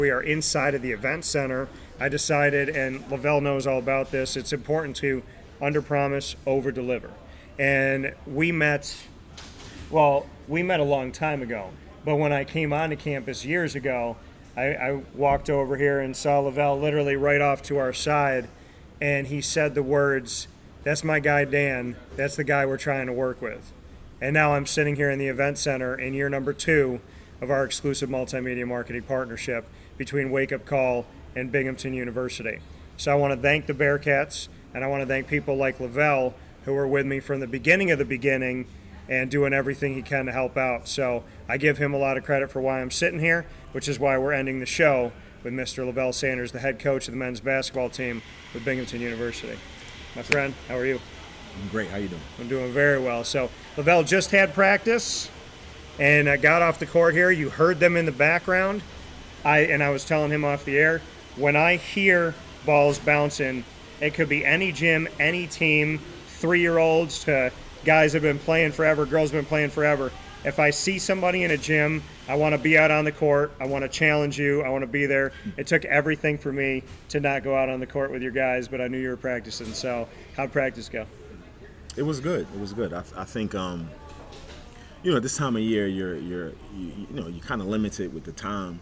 We are inside of the event center. I decided, and Levell knows all about this, it's important to underpromise, overdeliver. And we met a long time ago. But when I came onto campus years ago, I walked over here and saw Levell literally right off to our side, and he said the words, "That's my guy Dan, that's the guy we're trying to work with." And now I'm sitting here in the event center in year number 2 of our exclusive multimedia marketing partnership between Wake Up Call and Binghamton University. So I want to thank the Bearcats, and I want to thank people like Levell who were with me from the beginning of the beginning and doing everything he can to help out. So I give him a lot of credit for why I'm sitting here, which is why we're ending the show with Mr. Levell Sanders, the head coach of the men's basketball team with Binghamton University. My friend, how are you? I'm great. How you doing? I'm doing very well. So Levell just had practice and got off the court here. You heard them in the background. I was telling him off the air, when I hear balls bouncing, it could be any gym, any team, 3-year-olds to guys have been playing forever, girls have been playing forever. If I see somebody in a gym, I want to be out on the court. I want to challenge you. I want to be there. It took everything for me to not go out on the court with your guys, but I knew you were practicing. So how'd practice go? It was good. It was good. I think at this time of year, you're kind of limited with the time.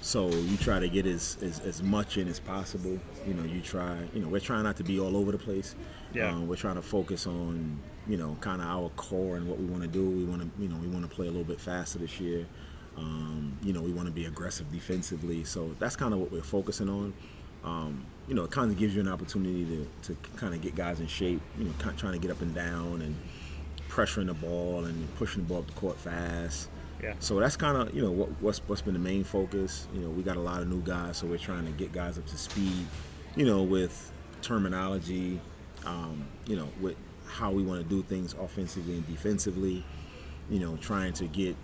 So you try to get as much in as possible. We're trying not to be all over the place. Yeah. We're trying to focus on, kind of our core and what we want to do. We want to play a little bit faster this year. We want to be aggressive defensively. So that's kind of what we're focusing on. It kind of gives you an opportunity to kind of get guys in shape, kind of trying to get up and down and pressuring the ball and pushing the ball up the court fast. Yeah. So that's kind of, what's been the main focus. We got a lot of new guys, so we're trying to get guys up to speed, with terminology, with how we want to do things offensively and defensively, trying to get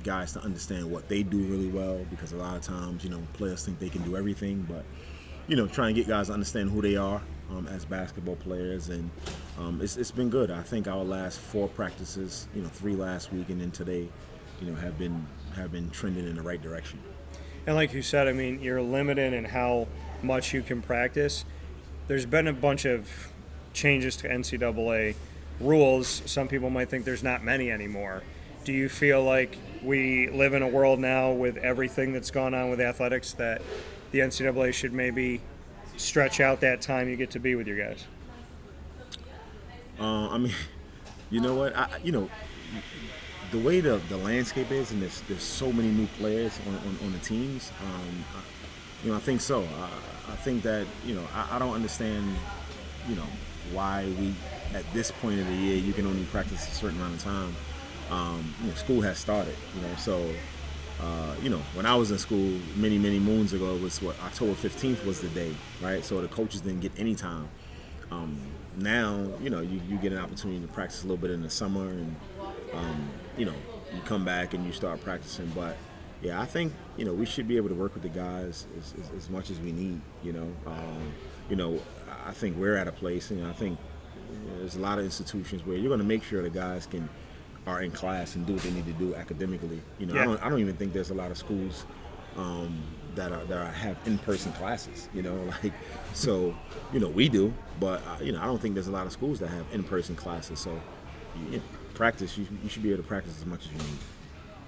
guys to understand what they do really well, because a lot of times, players think they can do everything, but, trying to get guys to understand who they are as basketball players, and it's been good. I think our last 4 practices, 3 last week and then today, have been trending in the right direction. And like you said, I mean, you're limited in how much you can practice. There's been a bunch of changes to NCAA rules. Some people might think there's not many anymore. Do you feel like we live in a world now with everything that's gone on with athletics that the NCAA should maybe stretch out that time you get to be with your guys? You know what? The way the landscape is, and there's so many new players on the teams, I think so. I think that, I don't understand, why we, at this point of the year, you can only practice a certain amount of time. School has started, so, when I was in school many moons ago, it was October 15th was the day, right? So the coaches didn't get any time. Now, you get an opportunity to practice a little bit in the summer, and, you come back and you start practicing. But, yeah, I think, we should be able to work with the guys as much as we need, I think we're at a place, I think there's a lot of institutions where you're going to make sure the guys are in class and do what they need to do academically. Yeah. I don't even think there's a lot of schools that have in-person classes. So we do, but I don't think there's a lot of schools that have in-person classes. So practice, you should be able to practice as much as you need.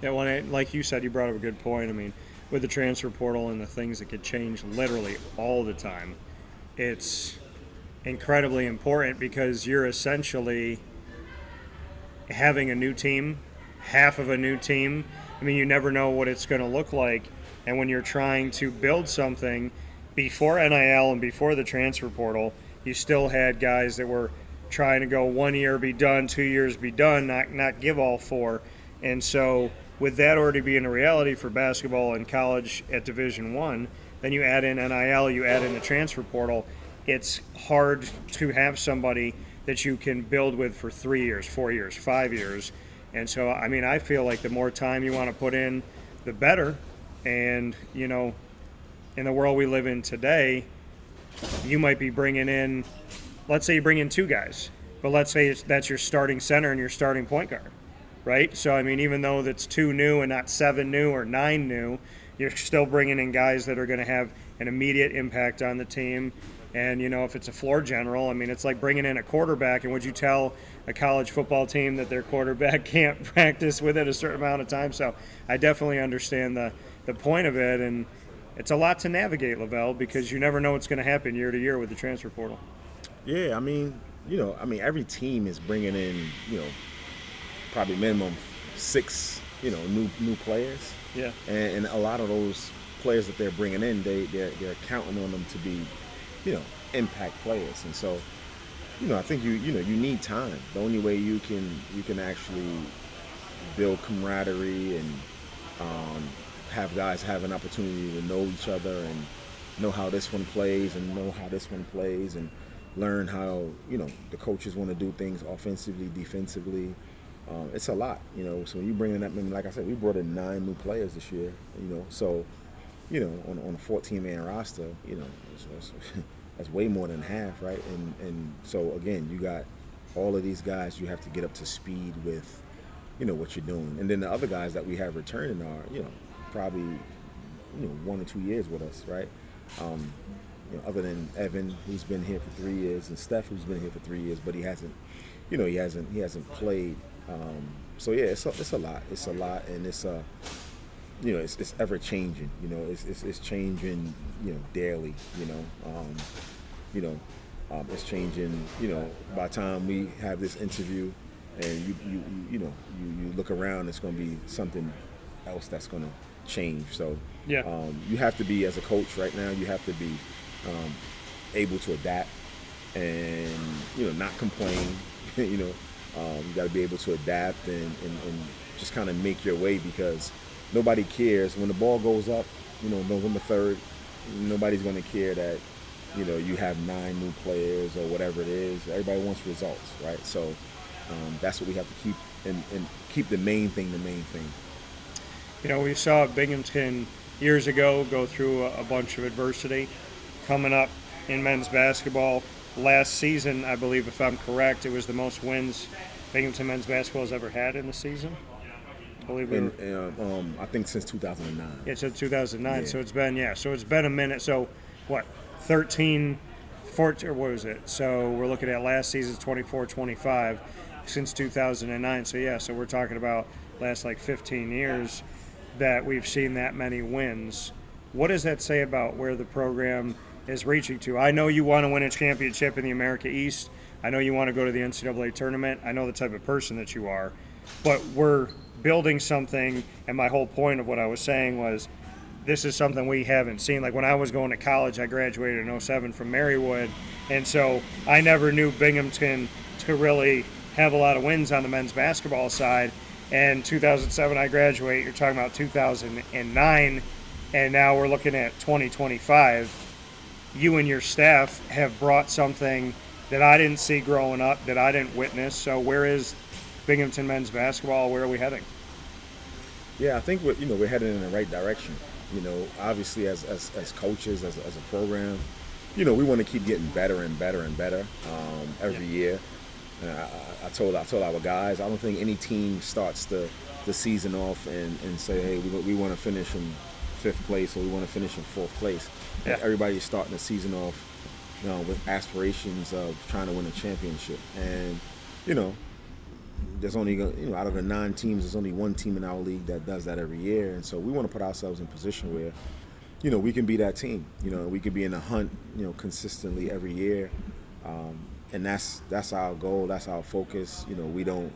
Yeah, well, like you said, you brought up a good point. I mean, with the transfer portal and the things that could change literally all the time, it's incredibly important because you're essentially having a new team, half of a new team. I mean, you never know what it's going to look like. And when you're trying to build something before NIL and before the transfer portal, you still had guys that were trying to go 1 year, be done, 2 years, be done, not give all 4. And so with that already being a reality for basketball and college at Division I, then you add in NIL, you add in the transfer portal, it's hard to have somebody that you can build with for 3 years, 4 years, 5 years. And so, I mean, I feel like the more time you want to put in, the better. And, in the world we live in today, you might be bringing in, let's say you bring in 2 guys, but let's say that's your starting center and your starting point guard, right? So, I mean, even though that's 2 new and not 7 new or 9 new, you're still bringing in guys that are going to have an immediate impact on the team. And, if it's a floor general, I mean, it's like bringing in a quarterback. And would you tell a college football team that their quarterback can't practice within a certain amount of time? So I definitely understand the point of it. And it's a lot to navigate, Levell, because you never know what's going to happen year to year with the transfer portal. Yeah, I mean, every team is bringing in, probably minimum 6, new players. Yeah. And a lot of those players that they're bringing in, they're counting on them to be, impact players. And so, I think you need time. The only way you can actually build camaraderie and have guys have an opportunity to know each other and know how this one plays and know how this one plays and learn how the coaches want to do things offensively, defensively. It's a lot, So when you bring in that, like I said, we brought in 9 new players this year, So, on a 14-man roster, that's way more than half, right? And so again, you got all of these guys you have to get up to speed with, what you're doing. And then the other guys that we have returning are, probably 1 or 2 years with us, right? Other than Evan, who's been here for 3 years, and Steph, who's been here for 3 years, but he hasn't played. So yeah, it's a lot. It's a lot, and it's it's ever changing. It's changing. Daily. It's changing. By the time we have this interview, and you look around, it's going to be something else that's going to change. So yeah, you have to be, as a coach right now, you have to be able to adapt and not complain. You got to be able to adapt and just kind of make your way, because nobody cares when the ball goes up. November 3rd, nobody's going to care that you have 9 new players or whatever it is. Everybody wants results, right? So that's what we have to keep and keep the main thing. We saw Binghamton years ago go through a bunch of adversity. Coming up in men's basketball last season, I believe, if I'm correct, it was the most wins Binghamton men's basketball has ever had in the season. I think since 2009. Yeah, so 2009. Yeah. So it's been a minute. So what? 13, 14, or what was it? So we're looking at last season's 24-25 since 2009. So yeah, so we're talking about last 15 years that we've seen that many wins. What does that say about where the program is reaching to? I know you want to win a championship in the America East. I know you want to go to the NCAA tournament. I know the type of person that you are. But we're building something, and my whole point of what I was saying was this is something we haven't seen. Like when I was going to college, I graduated in 2007 from Marywood, and so I never knew Binghamton to really have a lot of wins on the men's basketball side. And 2007, I graduate. You're talking about 2009, and now we're looking at 2025. You and your staff have brought something that I didn't see growing up, that I didn't witness. So where is Binghamton men's basketball? Where are we heading? Yeah, I think we're headed in the right direction. Obviously as coaches, as a program, we want to keep getting better and better and better every year. I told our guys, I don't think any team starts the season off and say, hey, we want to finish in 5th place or we want to finish in 4th place. Yeah. Everybody's starting the season off with aspirations of trying to win a championship. And there's only out of the 9 teams, there's only 1 team in our league that does that every year. And so we want to put ourselves in a position where we can be that team. We can be in the hunt consistently every year. And that's our goal. That's our focus. We don't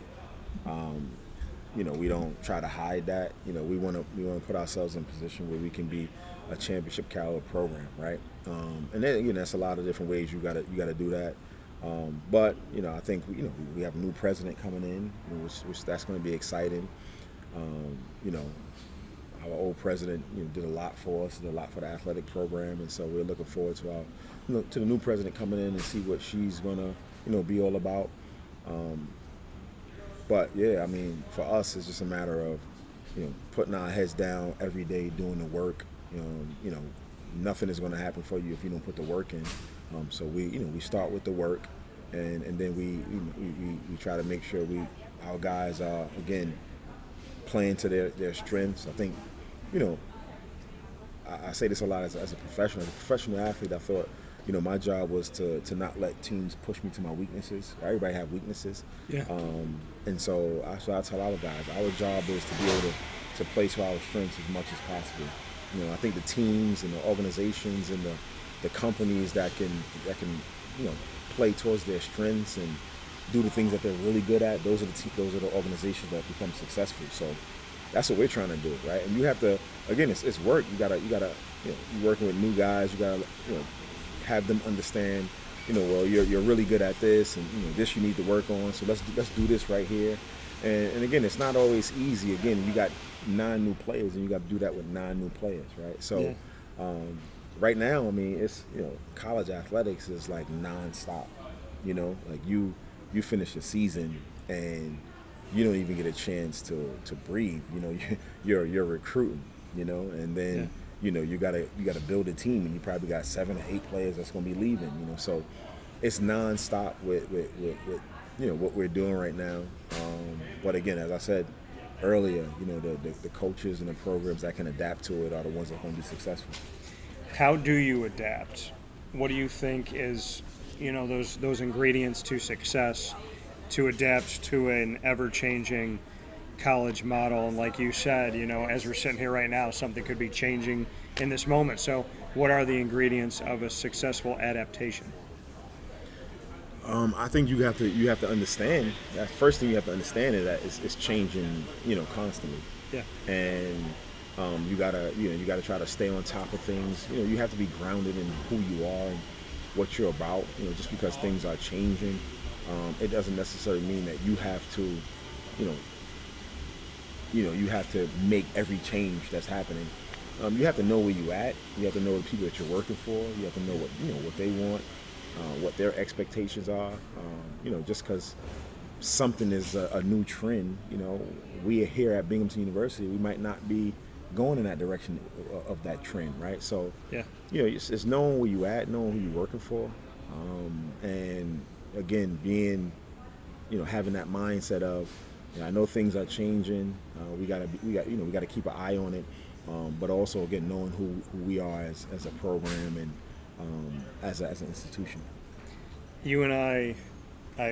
try to hide that. We want to put ourselves in a position where we can be a championship caliber program, right? And then that's a lot of different ways you gotta do that. But I think we have a new president coming in, which that's going to be exciting. Our old president did a lot for us, did a lot for the athletic program, and so we're looking forward to to the new president coming in and see what she's going to be all about. But yeah, I mean, for us, it's just a matter of putting our heads down every day, doing the work. Nothing is going to happen for you if you don't put the work in. So we start with the work, and then we try to make sure our guys are again playing to their strengths. I think I say this a lot as a professional. As a professional athlete, I thought, my job was to not let teams push me to my weaknesses. Everybody have weaknesses. Yeah. And so I tell all the guys, our job is to be able to play to our strengths as much as possible. I think the teams and the organizations and the companies that can play towards their strengths and do the things that they're really good at, those are the organizations that become successful. So that's what we're trying to do, right? And you have to, again, it's work. You gotta you're working with new guys. You gotta have them understand, well, you're really good at this, and this you need to work on. So let's do this right here. And again, it's not always easy. Again, you got 9 new players, and you got to do that with 9 new players, right? So right now, I mean, it's college athletics is like nonstop. Like you finish the season and you don't even get a chance to breathe. You're recruiting. And then you gotta build a team, and you probably got 7 or 8 players that's gonna be leaving. So it's nonstop with what we're doing right now. But again, as I said earlier, the coaches and the programs that can adapt to it are the ones that are going to be successful. How do you adapt? What do you think is, those ingredients to success to adapt to an ever-changing college model? And like you said, as we're sitting here right now, something could be changing in this moment. So what are the ingredients of a successful adaptation? I think you have to understand. That first thing you have to understand is that it's changing, constantly. Yeah. And you gotta try to stay on top of things. You have to be grounded in who you are and what you're about. Just because things are changing, it doesn't necessarily mean that you have to, you have to make every change that's happening. You have to know where you're at. You have to know the people that you're working for. You have to know what they want. What their expectations are, just because something is a new trend, we are here at Binghamton University, we might not be going in that direction of that trend, right? So, it's knowing where you at, knowing who you're working for, and again, being, having that mindset of, I know things are changing, we gotta keep an eye on it, but also again knowing who we are as a program and as an institution. You and I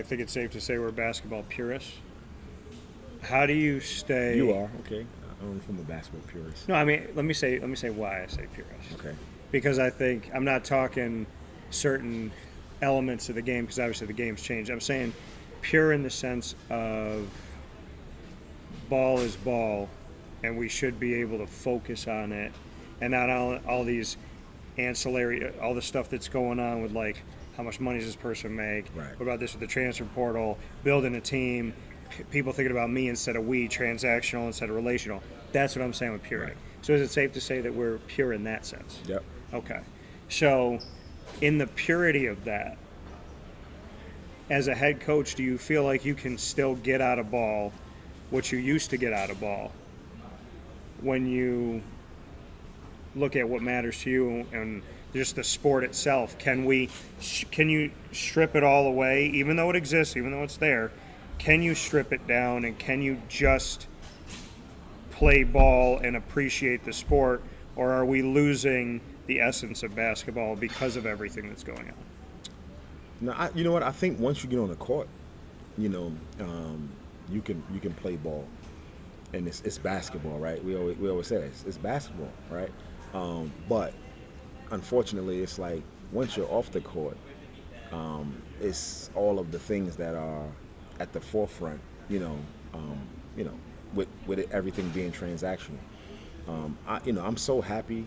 think it's safe to say we're basketball purists. How do you stay? You are, okay. I'm from a basketball purist. No, I mean, let me say why I say purist. Okay. Because I think I'm not talking certain elements of the game, because obviously the game's changed. I'm saying pure in the sense of ball is ball, and we should be able to focus on it, and not all these ancillary, all the stuff that's going on with like how much money does this person make? Right. What about this with the transfer portal? Building a team, people thinking about me instead of we, transactional instead of relational. That's what I'm saying with purity. Right. So is it safe to say that we're pure in that sense? Yep. Okay. So in the purity of that, as a head coach, do you feel like you can still get out of ball what you used to get out of ball when you look at what matters to you and just the sport itself? Can you strip it all away, even though it exists, even though it's there? Can you strip it down, and can you just play ball and appreciate the sport, or are we losing the essence of basketball because of everything that's going on? No, you know what? I think once you get on the court, you can play ball, and it's basketball, right? We always say it's basketball, right? But unfortunately, it's like once you're off the court, it's all of the things that are at the forefront, with everything being transactional. I'm so happy,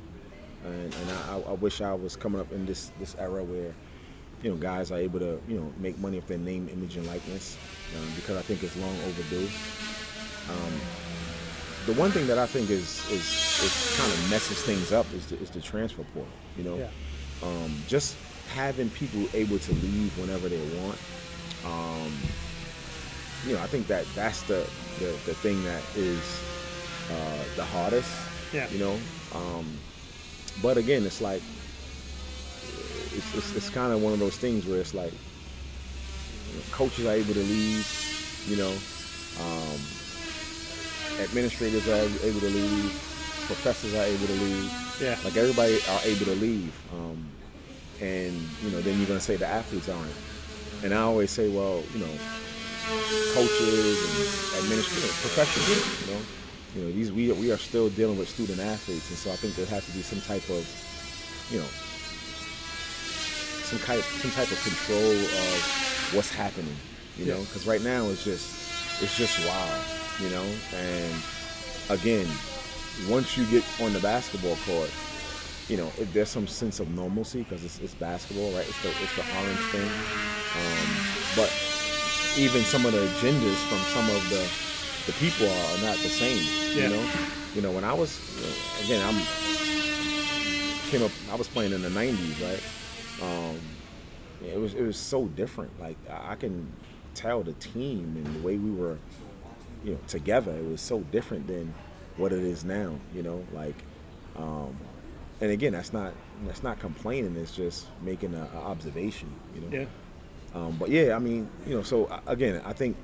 and I wish I was coming up in this era where, guys are able to, make money off their name, image, and likeness, because I think it's long overdue. The one thing that I think is kind of messes things up is the transfer portal. Just having people able to leave whenever they want. I think that's the thing that is the hardest. Yeah. But again, it's like it's kind of one of those things where it's like coaches are able to leave. Administrators are able to leave, professors are able to leave, Yeah. Like everybody are able to leave, and then you're gonna say the athletes aren't. And I always say, well, coaches and administrators, professionals, these we are still dealing with student athletes, and so I think there has to be some type of, you know, some type of control of what's happening, because right now it's just wild, and again, once you get on the basketball court, there's some sense of normalcy because it's basketball, right? It's the orange thing, but even some of the agendas from some of the people are not the same, when I was again I was playing in the 90s, right? It was so different. Like I can tell the team and the way we were, together. It was so different than what it is now. And again, that's not complaining. It's just making an observation. Yeah. But yeah, I mean, so again, I think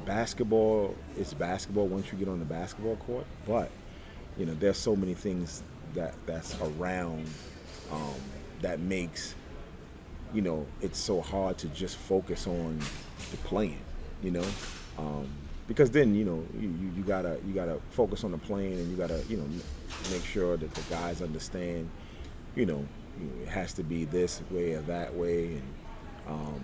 basketball is basketball once you get on the basketball court. But there's so many things that's around that makes it's so hard to just focus on the playing, because then you gotta focus on the playing, and you gotta make sure that the guys understand, it has to be this way or that way, and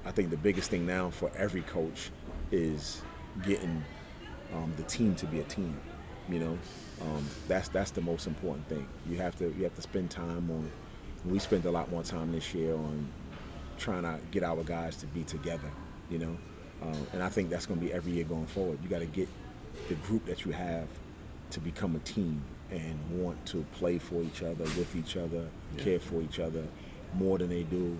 I think the biggest thing now for every coach is getting the team to be a team, that's the most important thing. You have to spend time on. We spent a lot more time this year on trying to get our guys to be together, and I think that's going to be every year going forward. You got to get the group that you have to become a team and want to play for each other, with each other, care for each other more than they do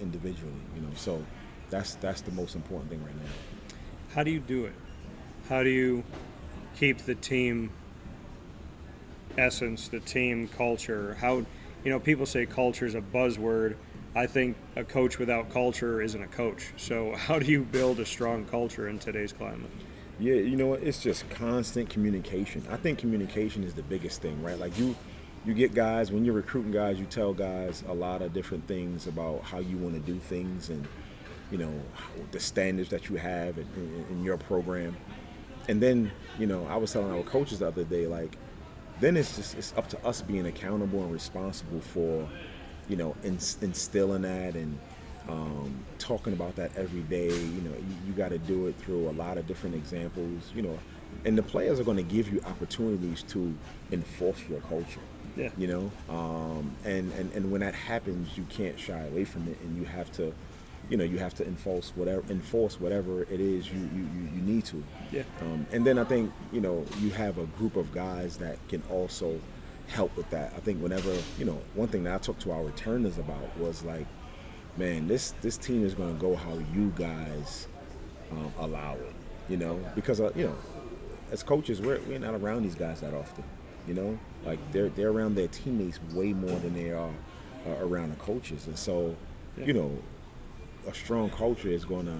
individually, So that's the most important thing right now. How do you do it? How do you keep the team essence, the team culture? How people say culture is a buzzword. I think a coach without culture isn't a coach. So how do you build a strong culture in today's climate? Yeah, it's just constant communication. I think communication is the biggest thing, right? Like you get guys, when you're recruiting guys, you tell guys a lot of different things about how you want to do things and, the standards that you have in your program. And then, I was telling our coaches the other day, like, then it's up to us being accountable and responsible for, instilling that and talking about that every day. You got to do it through a lot of different examples, and the players are going to give you opportunities to enforce your culture. Yeah. And when that happens, you can't shy away from it, and you have to enforce whatever it is you need to. Yeah. And then I think you have a group of guys that can also help with that. I think whenever one thing that I talked to our returners about was like, man, this team is going to go how you guys allow it. Because as coaches we're not around these guys that often. Like they're around their teammates way more than they are around the coaches, and so a strong culture is going to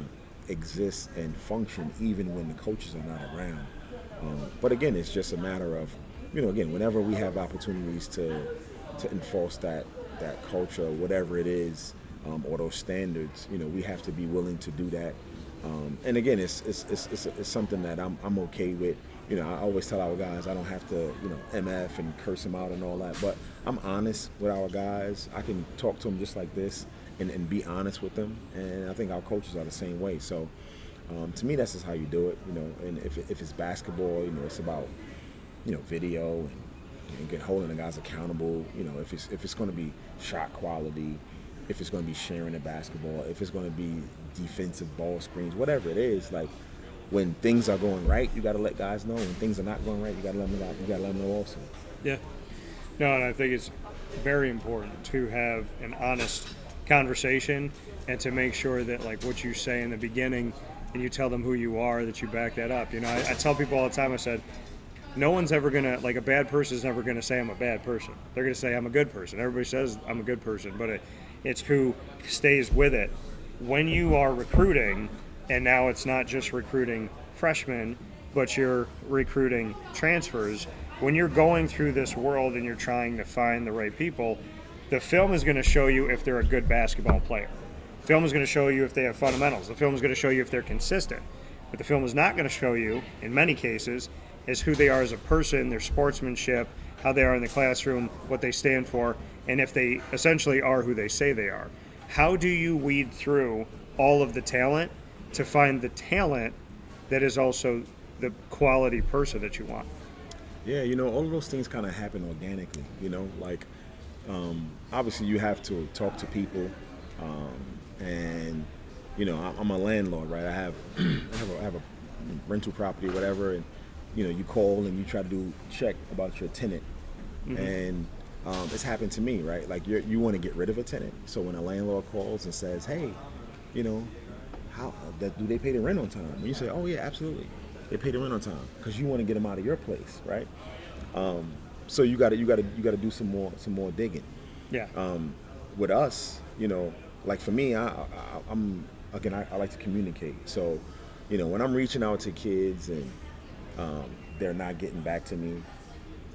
exist and function even when the coaches are not around. But again, it's just a matter of, whenever we have opportunities to enforce that culture, whatever it is, or those standards, we have to be willing to do that. And again, it's something that I'm okay with. I always tell our guys I don't have to, MF and curse them out and all that, but I'm honest with our guys. I can talk to them just like this and be honest with them, and I think our coaches are the same way. So to me, that's just how you do it, and if it's basketball, it's about, video and get holding the guys accountable, if it's going to be shot quality, if it's going to be sharing the basketball, if it's going to be defensive ball screens, whatever it is, like when things are going right, you got to let guys know. When things are not going right, you got to let them know also. Yeah. No, and I think it's very important to have an honest conversation and to make sure that, like, what you say in the beginning and you tell them who you are, that you back that up. I tell people all the time, I said, no one's ever going to, like, a bad person is never going to say I'm a bad person. They're going to say I'm a good person. Everybody says I'm a good person, but it's who stays with it. When you are recruiting, and now it's not just recruiting freshmen, but you're recruiting transfers, when you're going through this world and you're trying to find the right people, the film is going to show you if they're a good basketball player. The film is going to show you if they have fundamentals. The film is going to show you if they're consistent. But the film is not going to show you, in many cases, is who they are as a person, their sportsmanship, how they are in the classroom, what they stand for, and if they essentially are who they say they are. How do you weed through all of the talent to find the talent that is also the quality person that you want? Yeah, all of those things kind of happen organically, like obviously you have to talk to people, and I'm a landlord, right? I have I have a rental property, whatever, and you call and you try to check about your tenant, and it's happened to me, right? Like you want to get rid of a tenant, so when a landlord calls and says, hey, how do they pay the rent on time? And you say, oh yeah, absolutely, they pay the rent on time, because you want to get them out of your place, right? So you got to do some more digging. Yeah. With us, like for me, I'm again, I like to communicate. So, when I'm reaching out to kids and they're not getting back to me,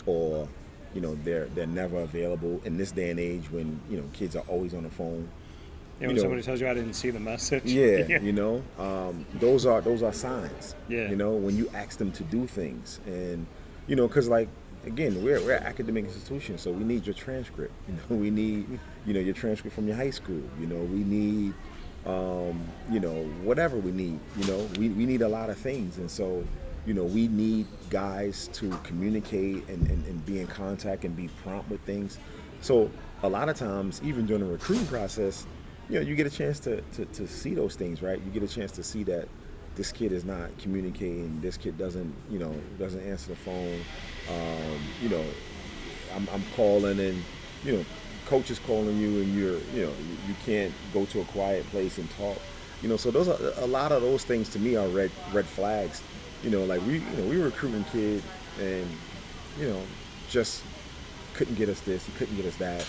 or they're never available in this day and age when kids are always on the phone. Yeah, when somebody tells you I didn't see the message. Yeah, those are signs. Yeah. When you ask them to do things, and because like again, we're an academic institution, so we need your transcript. We need your transcript from your high school. We need whatever we need. We need a lot of things, and so we need guys to communicate and be in contact and be prompt with things. So a lot of times, even during the recruiting process, you get a chance to see those things, right? You get a chance to see that this kid is not communicating. This kid doesn't answer the phone. I'm calling, and coach is calling you, and you can't go to a quiet place and talk. So those are a lot of those things to me are red flags. Like we were recruiting kid, and just couldn't get us this, he couldn't get us that.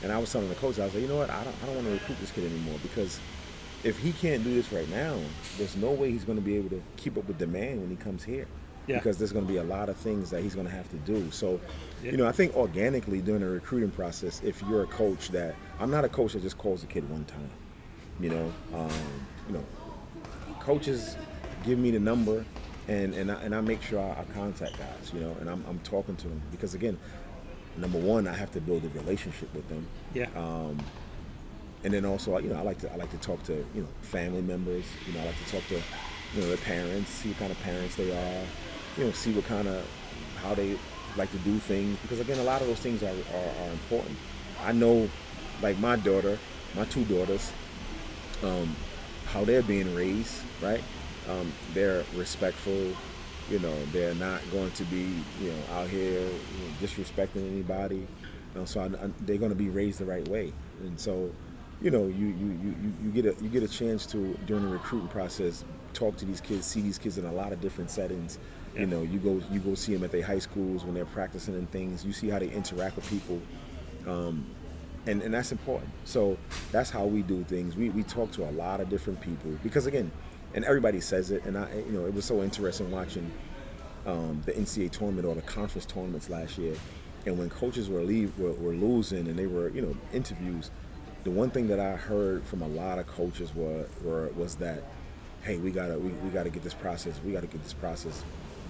And I was telling the coach, I was like, you know what, I don't want to recruit this kid anymore, because if he can't do this right now, there's no way he's going to be able to keep up with demand when he comes here. Yeah. Because there's going to be a lot of things that he's going to have to do. So, I think organically during the recruiting process, if you're a coach I'm not a coach that just calls a kid one time. Coaches give me the number, and I make sure I contact guys, and I'm talking to them, because again, number one, I have to build a relationship with them. Yeah. And then also, I like to talk to family members. I like to talk to their parents, see what kind of parents they are. See what kind of how they like to do things, because again, a lot of those things are important. I know, like my two daughters, how they're being raised, right? They're respectful. They're not going to be out here disrespecting anybody. So they're going to be raised the right way. And so you get a chance to, during the recruiting process, talk to these kids, see these kids in a lot of different settings. Yeah. You go see them at their high schools when they're practicing and things. You see how they interact with people, and that's important. So that's how we do things. We talk to a lot of different people, because again, and everybody says it. And it was so interesting watching the NCAA tournament or the conference tournaments last year, and when coaches were losing and they were interviews. The one thing that I heard from a lot of coaches was that, hey, we gotta get this process. We gotta get this process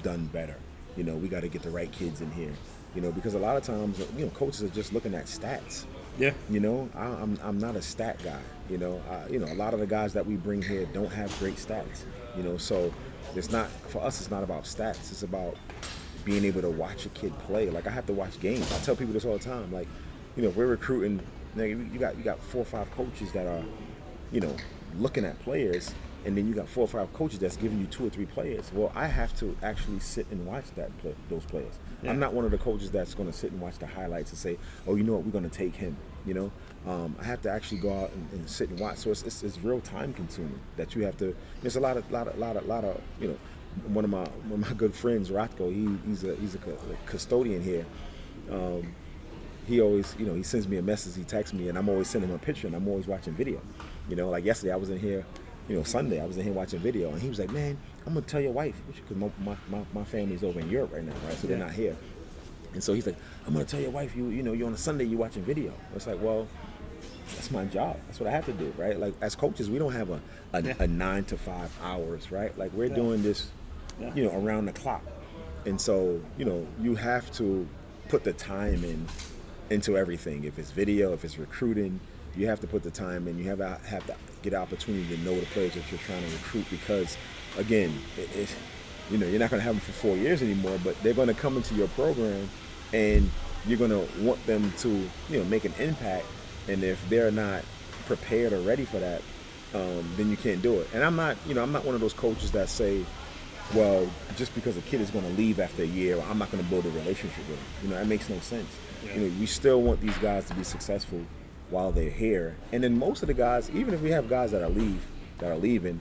done better. We gotta get the right kids in here. Because a lot of times, coaches are just looking at stats. Yeah. I'm not a stat guy. A lot of the guys that we bring here don't have great stats. So it's not, for us, it's not about stats. It's about being able to watch a kid play. Like, I have to watch games. I tell people this all the time. Like, if we're recruiting, you got 4 or 5 coaches that are, looking at players, and then you got 4 or 5 coaches that's giving you 2 or 3 players. Well, I have to actually sit and watch those players. Yeah. I'm not one of the coaches that's going to sit and watch the highlights and say, oh, you know what, we're going to take him. I have to actually go out and sit and watch. So it's real time consuming that you have to. There's a lot of one of my good friends, Rotko. He's a custodian here. He always, he sends me a message, he texts me, and I'm always sending him a picture, and I'm always watching video. Like yesterday, I was in here, Sunday, I was in here watching video, and he was like, man, I'm going to tell your wife, because my family's over in Europe right now, right? So they're not here. And so he's like, I'm gonna tell your wife you on a Sunday you watching video. It's like, well, that's my job. That's what I have to do, right? Like as coaches, we don't have a 9 to 5 hours, right? Like we're doing this, around the clock. And so, you have to put the time into everything. If it's video, if it's recruiting, you have to put the time in. You have to get the opportunity to know the players that you're trying to recruit because, again, you're not going to have them for 4 years anymore, but they're going to come into your program and you're going to want them to, make an impact. And if they're not prepared or ready for that, then you can't do it. And I'm not one of those coaches that say, well, just because a kid is going to leave after a year, I'm not going to build a relationship with him. That makes no sense. Yeah. We still want these guys to be successful while they're here. And then most of the guys, even if we have guys that are leaving,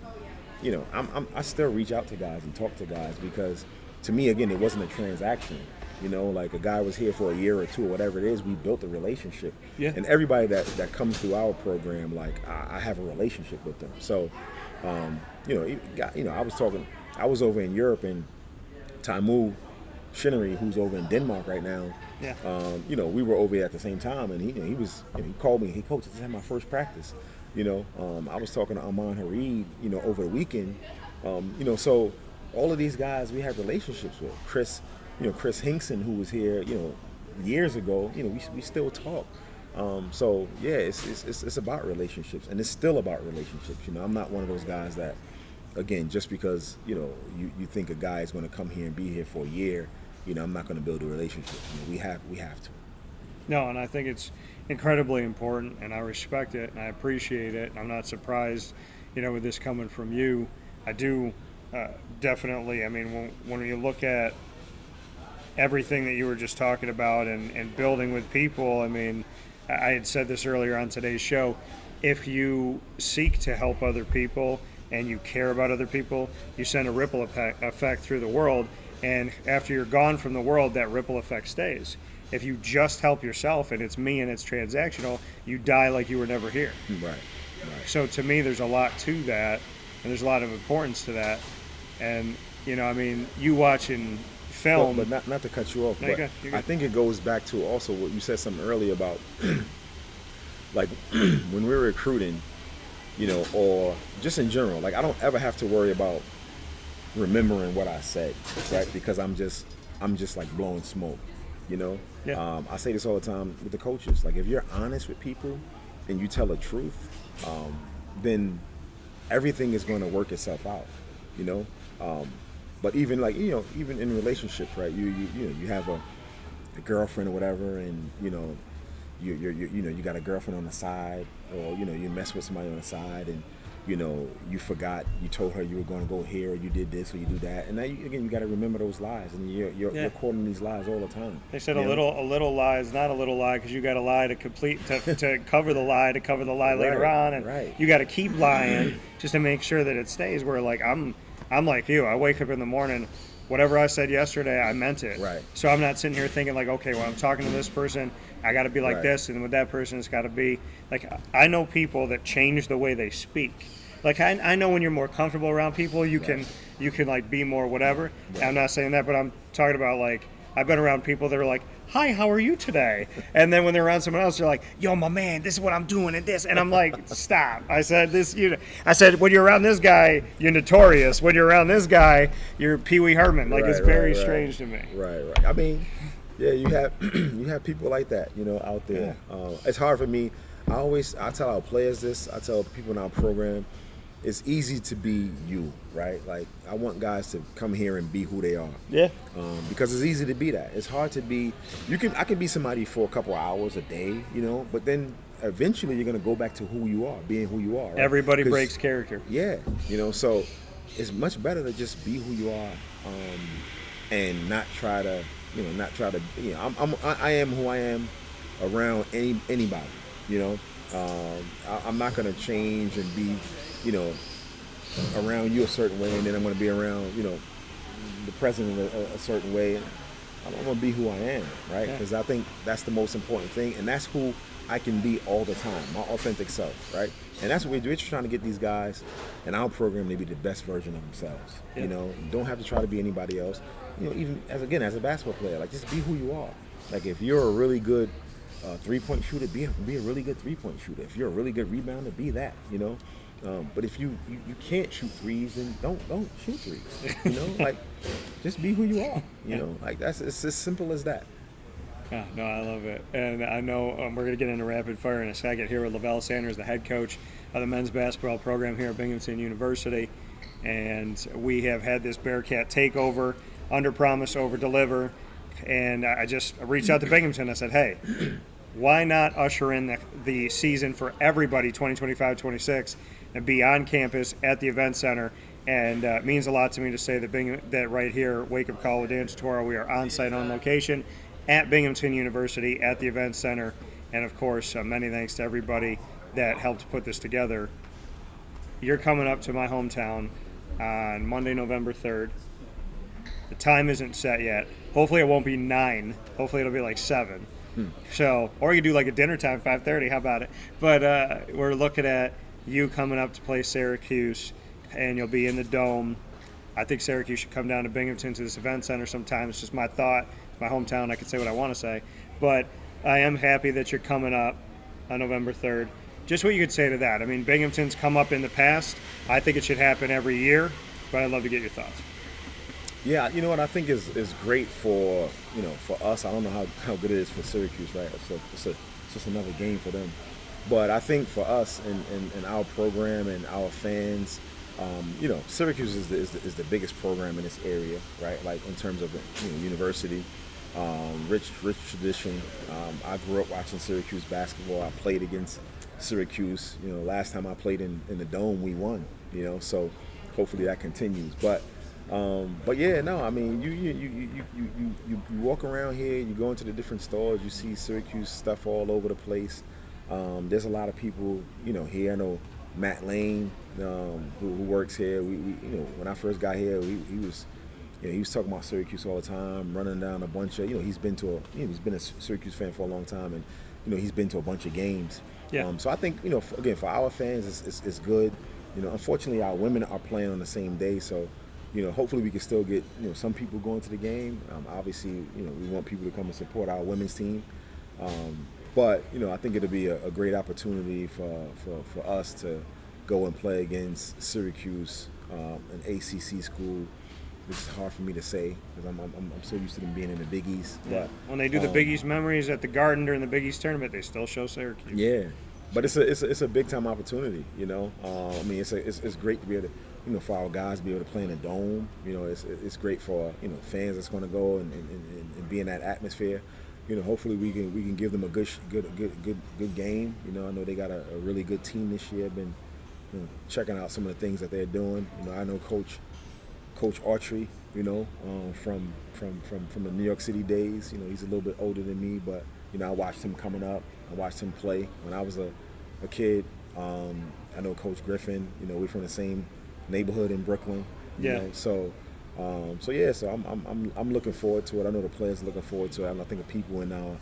I still reach out to guys and talk to guys because to me, again, it wasn't a transaction. Like a guy was here for a year or two or whatever it is, we built a relationship. Yeah. And everybody that comes through our program, like I have a relationship with them. So, I was over in Europe and Tamu Shinnery, who's over in Denmark right now. Yeah. We were over there at the same time, and he called me. He coached. This is my first practice. I was talking to Aman Harid, over the weekend. So all of these guys we have relationships with. Chris Hinkson, who was here, years ago. We still talk. So yeah, it's about relationships, and it's still about relationships. I'm not one of those guys that, again, just because you think a guy is going to come here and be here for a year, I'm not going to build a relationship. We have to. No, and I think it's incredibly important, and I respect it, and I appreciate it. I'm not surprised, with this coming from you. I do definitely. I mean, when you look at everything that you were just talking about and building with people, I mean, I had said this earlier on today's show. If you seek to help other people and you care about other people, you send a ripple effect through the world, and after you're gone from the world, that ripple effect stays. If you just help yourself and it's me and it's transactional, you die like you were never here. Right. So to me, there's a lot to that, and there's a lot of importance to that. And, you watching film. But not to cut you off, but I think it goes back to also what you said something earlier about, like, when we're recruiting, or just in general, like I don't ever have to worry about remembering what I said, right? Because I'm just like blowing smoke, Yeah. I say this all the time with the coaches. Like if you're honest with people and you tell the truth, then everything is going to work itself out, But even like even in relationships, right? You have a girlfriend or whatever, and you got a girlfriend on the side, or you mess with somebody on the side, and you forgot, you told her you were going to go here, or you did this, or you do that, and now you got to remember those lies, and you're quoting these lies all the time. They said a little lie is not a little lie, because you got to lie to cover the lie later on, and you got to keep lying just to make sure that it stays. Where like I'm like you, I wake up in the morning, whatever I said yesterday, I meant it. Right. So I'm not sitting here thinking like, okay, well, I'm talking to this person, I got to be like this, and with that person, it's got to be like. I know people that change the way they speak. Like I know when you're more comfortable around people, you can like be more whatever. Right. I'm not saying that, but I'm talking about like I've been around people that are like, "Hi, how are you today?" And then when they're around someone else, they're like, "Yo, my man, this is what I'm doing and this," and I'm like, "Stop!" I said this. I said when you're around this guy, you're notorious. When you're around this guy, you're Pee Wee Herman. Like it's very strange to me. Right. I mean, yeah, you have people like that, out there. Yeah. It's hard for me. I tell our players this. I tell people in our program, it's easy to be you, right? Like I want guys to come here and be who they are. Yeah. Because it's easy to be that. It's hard to be. I can be somebody for a couple hours a day, but then eventually you're gonna go back to who you are, being who you are. Right? Everybody breaks character. Yeah. So it's much better to just be who you are, and not try to. I am who I am around anybody. I'm not gonna change and be, around you a certain way, and then I'm gonna be around, the president a certain way. I'm gonna be who I am, right? Because I think that's the most important thing, and that's who I can be all the time, my authentic self, right? And that's what we're just trying to get these guys in our program to be the best version of themselves. Yeah. You know, you don't have to try to be anybody else. You know, even as a basketball player, like just be who you are. Like if you're a really good 3-point shooter, be a really good 3-point shooter. If you're a really good rebounder, be that. You know. But if you can't shoot threes, then don't shoot threes. You know, like just be who you are. You know, like it's as simple as that. Yeah, no, I love it. And I know we're going to get into rapid fire in a second here with Levell Sanders, the head coach of the men's basketball program here at Binghamton University. And we have had this Bearcat Takeover, under promise, over deliver. And I just reached out to Binghamton. I said, hey, why not usher in the season for everybody 2025-26 and be on campus at the event center? And it means a lot to me to say that right here, Wake Up Call with Dan Tortora, we are on site, on location at Binghamton University at the event center. And of course, many thanks to everybody that helped put this together. You're coming up to my hometown on Monday, November 3rd. The time isn't set yet. Hopefully it won't be 9. Hopefully it'll be like 7. So, or you do like a dinner time, 5:30. How about it? But we're looking at you coming up to play Syracuse, and you'll be in the Dome. I think Syracuse should come down to Binghamton to this event center sometime. It's just my thought. My hometown, I can say what I want to say. But I am happy that you're coming up on November 3rd. Just what you could say to that. I mean, Binghamton's come up in the past. I think it should happen every year, but I'd love to get your thoughts. Yeah, you know what I think is great for for us. I don't know how good it is for Syracuse, right? It's just another game for them. But I think for us and our program and our fans, Syracuse is the biggest program in this area, right? Like in terms of university, rich tradition. I grew up watching Syracuse basketball. I played against Syracuse. Last time I played in the Dome, we won. So hopefully that continues. But yeah, no, I mean, you walk around here, you go into the different stores, you see Syracuse stuff all over the place. There's a lot of people, here. I know Matt Lane, who works here. We when I first got here, he was talking about Syracuse all the time, running down a bunch of, he's been a Syracuse fan for a long time, and he's been to a bunch of games. Yeah. So I think, again, for our fans, it's good. Unfortunately, our women are playing on the same day, so. Hopefully we can still get some people going to the game. Obviously, we want people to come and support our women's team. But I think it'll be a great opportunity for us to go and play against Syracuse, an ACC school. This is hard for me to say because I'm so used to them being in the Big East. Yeah. But when they do the Big East memories at the Garden during the Big East tournament, they still show Syracuse. Yeah, but it's a big time opportunity. I mean, it's great to be able to. For our guys to be able to play in a dome, it's great for fans that's going to go and be in that atmosphere. Hopefully we can give them a good game. I know they got a really good team this year. Been checking out some of the things that they're doing. I know Coach Autry. From the New York City days. He's a little bit older than me, but I watched him coming up. I watched him play when I was a kid. I know Coach Griffin. We're from the same neighborhood in Brooklyn. So I'm looking forward to it. I know the players are looking forward to it. I think the people in our,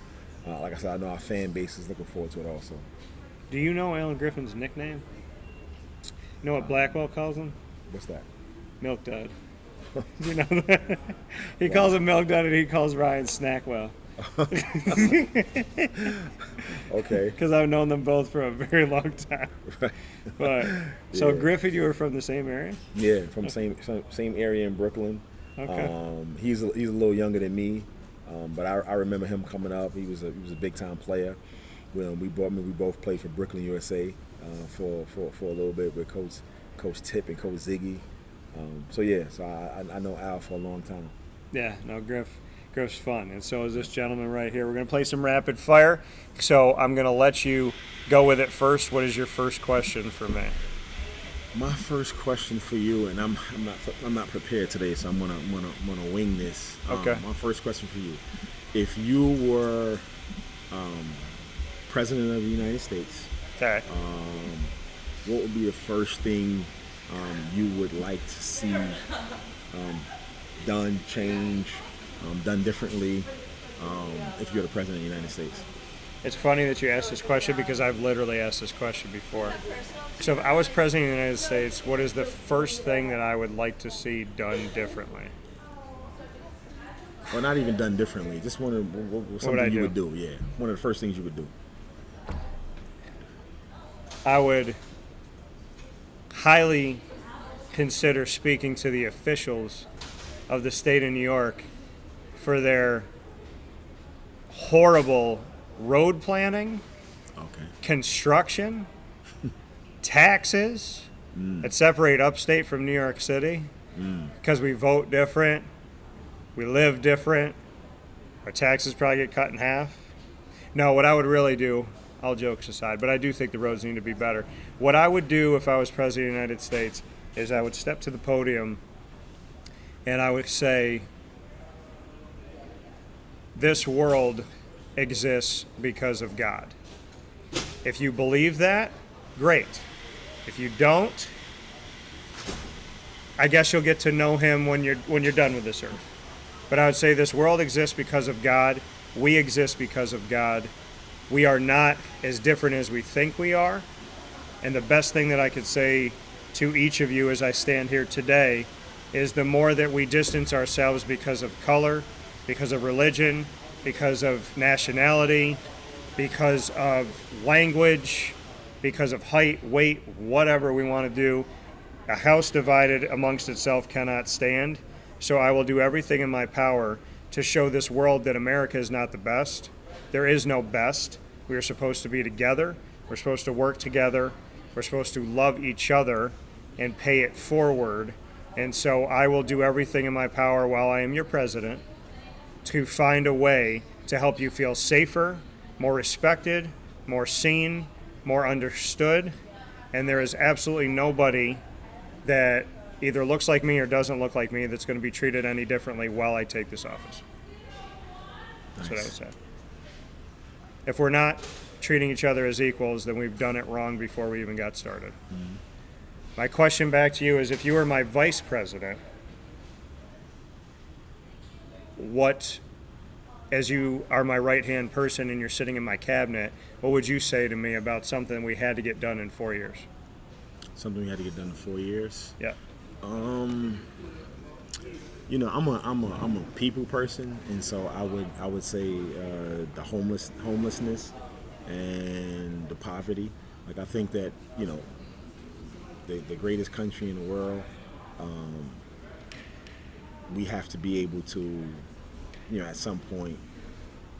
like I said, I know our fan base is looking forward to it also. Do you know Alan Griffin's nickname? You know what Blackwell calls him? What's that? Milk Dud. You know that? He calls him Milk Dud, and he calls Ryan Snackwell. Okay. Because I've known them both for a very long time. Right. But so Yeah. Griffin, you were from the same area? Yeah, from same area in Brooklyn. Okay. He's a little younger than me, but I remember him coming up. He was a big time player. When we both played for Brooklyn USA for a little bit with Coach Tip and Coach Ziggy. So I know Al for a long time. Yeah, no, Griff's fun, and so is this gentleman right here. We're going to play some rapid fire, so I'm going to let you go with it first. What is your first question for me? My first question for you, and I'm not prepared today, so I'm gonna wing this. Okay. My first question for you: if you were president of the United States, Okay. what would be the first thing you would like to see done, change, done differently if you're the president of the United States? It's funny that you asked this question because I've literally asked this question before. So if I was president of the United States, what is the first thing that I would like to see done differently? Or not even done differently. Just something you would do. Yeah, one of the first things you would do. I would highly consider speaking to the officials of the state of New York for their horrible road planning, construction, taxes that separate upstate from New York City because we vote different, we live different, our taxes probably get cut in half. No, what I would really do, all jokes aside, but I do think the roads need to be better. What I would do if I was president of the United States is I would step to the podium and I would say, this world exists because of God. If you believe that, great. If you don't, I guess you'll get to know him when you're done with this earth. But I would say this world exists because of God. We exist because of God. We are not as different as we think we are. And the best thing that I could say to each of you as I stand here today is the more that we distance ourselves because of color, because of religion, because of nationality, because of language, because of height, weight, whatever we want to do, a house divided amongst itself cannot stand. So I will do everything in my power to show this world that America is not the best. There is no best. We are supposed to be together. We're supposed to work together. We're supposed to love each other and pay it forward. And so I will do everything in my power while I am your president to find a way to help you feel safer, more respected, more seen, more understood. And there is absolutely nobody that either looks like me or doesn't look like me that's going to be treated any differently while I take this office. That's what I would say. If we're not treating each other as equals, then we've done it wrong before we even got started. Mm-hmm. My question back to you is, if you were my vice president, what, as you are my right-hand person and you're sitting in my cabinet, what would you say to me about something we had to get done in 4 years? Something we had to get done in 4 years? Yeah. You know, I'm a people person, and so I would say the homelessness and the poverty. Like, I think that, you know, the greatest country in the world, we have to be able to, you know, at some point,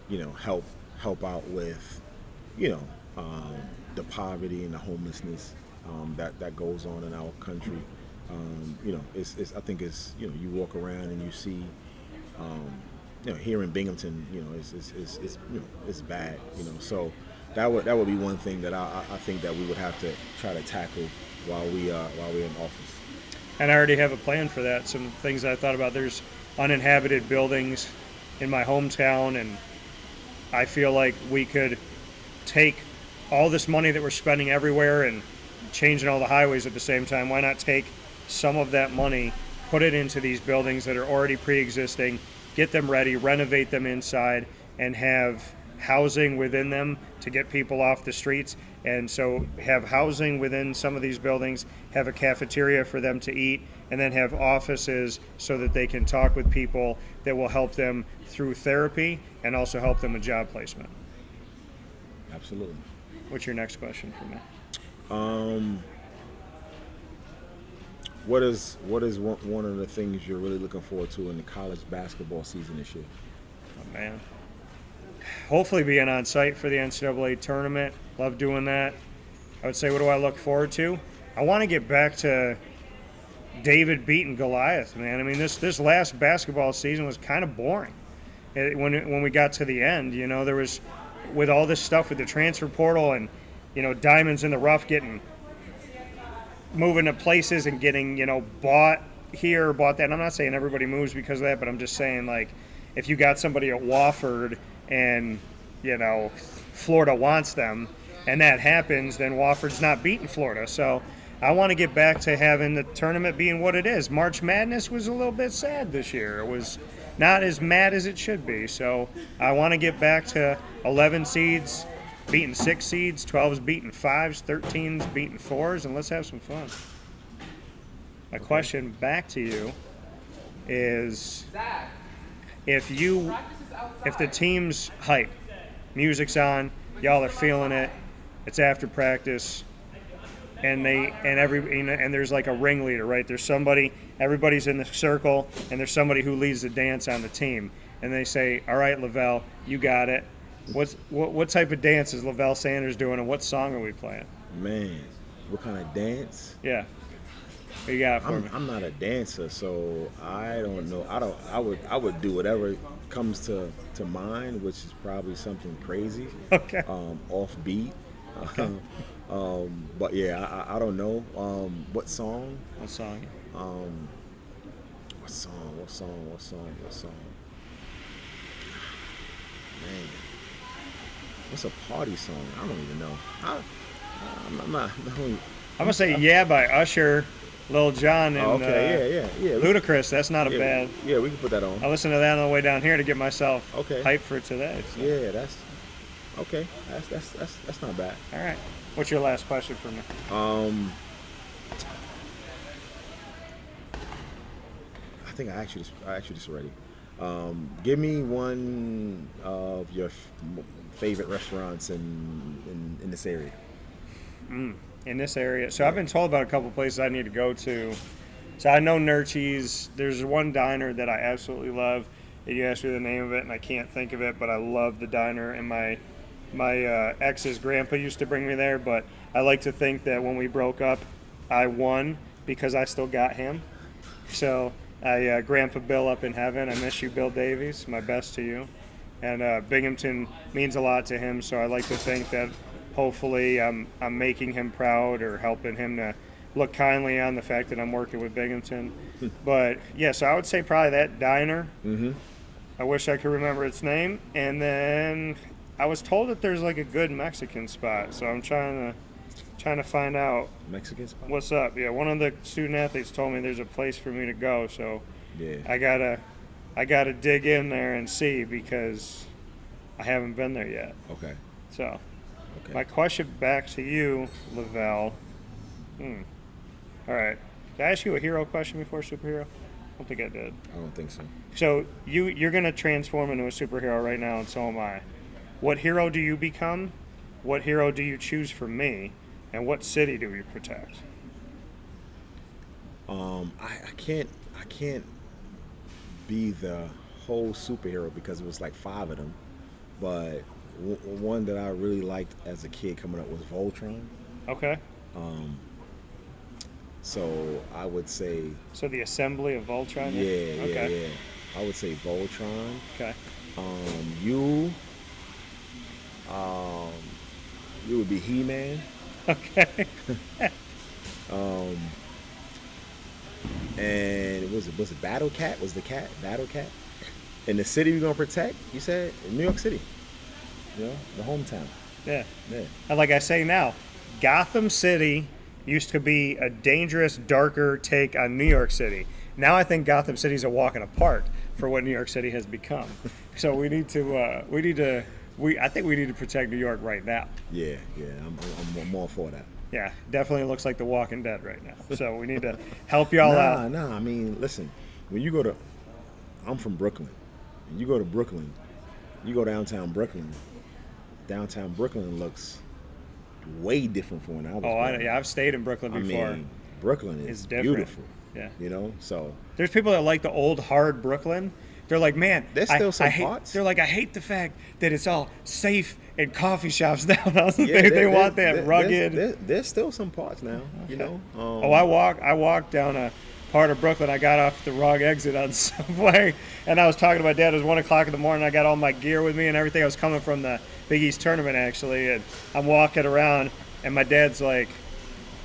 you know, help out with, you know, the poverty and the homelessness that goes on in our country. You know, I think it's, you know, you walk around and you see, you know, here in Binghamton, you know, it's you know, it's bad, you know. So that would be one thing that I think that we would have to try to tackle while we're in office. And I already have a plan for that. Some things that I thought about. There's uninhabited buildings in my hometown, and I feel like we could take all this money that we're spending everywhere and changing all the highways at the same time. Why not take some of that money, put it into these buildings that are already pre-existing, get them ready, renovate them inside, and have housing within them to get people off the streets. And so have housing within some of these buildings, have a cafeteria for them to eat, and then have offices so that they can talk with people that will help them through therapy and also help them with job placement. Absolutely. What's your next question for me? What is one of the things you're really looking forward to in the college basketball season this year? Oh, man. Hopefully being on site for the NCAA tournament. Love doing that. I would say, what do I look forward to? I want to get back to David beating Goliath, man. I mean, this last basketball season was kind of boring. When we got to the end, you know, there was, with all this stuff with the transfer portal and, you know, diamonds in the rough moving to places and getting, you know, bought here, bought that. And I'm not saying everybody moves because of that, but I'm just saying, like, if you got somebody at Wofford and, you know, Florida wants them and that happens, then Wofford's not beating Florida. So I want to get back to having the tournament being what it is. March Madness was a little bit sad this year. It was not as mad as it should be. So I want to get back to 11 seeds beating 6 seeds, 12's beating 5s, 13's beating 4s, and let's have some fun. My question back to you is, if the team's hype, music's on, y'all are feeling it, it's after practice, and there's like a ringleader, right? There's somebody, everybody's in the circle, and there's somebody who leads the dance on the team, and they say, "All right, Levell, you got it." What type of dance is Levell Sanders doing, and what song are we playing? Man, what kind of dance? Yeah. What you got for me? I'm not a dancer, so I don't know. I would do whatever comes to mind, which is probably something crazy. Okay. Offbeat. Okay. But yeah, I don't know. What song? What song? What song? Man, what's a party song? I don't even know. I'm not. I'm gonna say "Yeah" by Usher, Lil Jon, and yeah. Ludacris. That's not a bad. Yeah, we can put that on. I listened to that on the way down here to get myself Okay. hyped for today. So. Yeah, that's okay. That's not bad. All right. What's your last question for me? I think I asked you this already. Give me one of your favorite restaurants in this area. In this area. So I've been told about a couple places I need to go to. So I know Nurchi's. There's one diner that I absolutely love. You asked me the name of it, and I can't think of it, but I love the diner. And my ex's grandpa used to bring me there, but I like to think that when we broke up, I won because I still got him. So Grandpa Bill up in heaven, I miss you, Bill Davies. My best to you. And Binghamton means a lot to him, so I like to think that hopefully I'm making him proud or helping him to look kindly on the fact that I'm working with Binghamton. But yeah, so I would say probably that diner. Mm-hmm. I wish I could remember its name. And then I was told that there's like a good Mexican spot, so I'm trying to find out Mexican spot. What's up. Yeah, one of the student athletes told me there's a place for me to go, so yeah, I gotta dig in there and see because I haven't been there yet. Okay. So my question back to you, Levell. All right. Did I ask you a hero question before superhero? I don't think I did. I don't think so. So you're going to transform into a superhero right now, and so am I. What hero do you become? What hero do you choose for me? And what city do we protect? I can't be the whole superhero because it was like 5 of them, but one that I really liked as a kid coming up was Voltron. Okay. So I would say. So the assembly of Voltron. Yeah. I would say Voltron. Okay. You would be He-Man. Okay. And was it Battle Cat? Was the cat Battle Cat? And the city we're gonna protect? You said New York City. You know, the hometown. Yeah. And like I say now, Gotham City used to be a dangerous, darker take on New York City. Now I think Gotham City's a walk in a park for what New York City has become. So I think we need to protect New York right now. Yeah. I'm all for that. Yeah, definitely looks like The Walking Dead right now. So we need to help y'all out. I mean, listen, when you go to, I'm from Brooklyn, and you go to Brooklyn, you go downtown Brooklyn looks way different from when I was. I've stayed in Brooklyn before. I mean, Brooklyn is beautiful. Yeah. You know, so. There's people that like the old, hard Brooklyn. They're like, man, there's still some parts. They're like, I hate the fact that it's all safe and coffee shops down. They want that rugged. There's still some parts now, okay. You know. I walked down a part of Brooklyn. I got off the wrong exit on the subway, and I was talking to my dad. It was 1 o'clock in the morning. I got all my gear with me and everything. I was coming from the Big East tournament, actually, and I'm walking around, and my dad's like,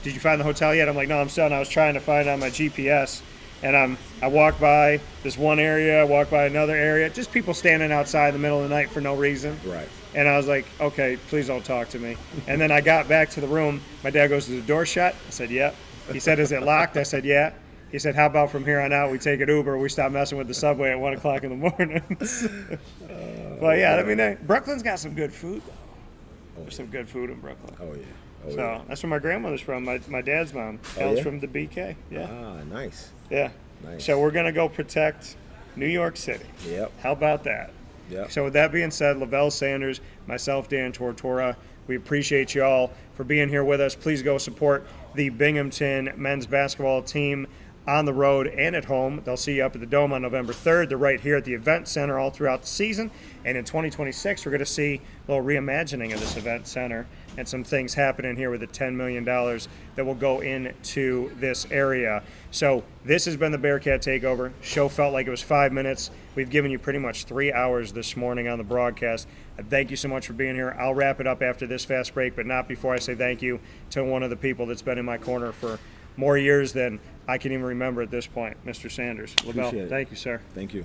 did you find the hotel yet? I'm like, no, I'm still. And I was trying to find on my GPS. And I walked by this one area, I walked by another area, just people standing outside in the middle of the night for no reason. Right. And I was like, okay, please don't talk to me. And then I got back to the room. My dad goes, is the door shut? I said, yep. He said, is it locked? I said, yeah. He said, how about from here on out we take an Uber, we stop messing with the subway at 1 o'clock in the morning. But yeah, I mean, Brooklyn's got some good food. There's some good food in Brooklyn. Oh yeah. Oh So yeah. that's where my grandmother's from. My dad's mom. Oh, Hails yeah? from the BK. Yeah. Ah, nice. Yeah. Nice. So we're gonna go protect New York City. Yep. How about that? Yep. So with that being said, Levell Sanders, myself, Dan Tortora, we appreciate you all for being here with us. Please go support the Binghamton men's basketball team on the road and at home. They'll see you up at the Dome on November 3rd. They're right here at the Event Center all throughout the season. And in 2026, we're going to see a little reimagining of this Event Center and some things happening here with the $10 million that will go into this area. So this has been the Bearcat Takeover. Show felt like it was 5 minutes. We've given you pretty much 3 hours this morning on the broadcast. Thank you so much for being here. I'll wrap it up after this fast break, but not before I say thank you to one of the people that's been in my corner for more years than I can even remember at this point, Mr. Sanders. Levell, Appreciate it. thank you, sir. Thank you.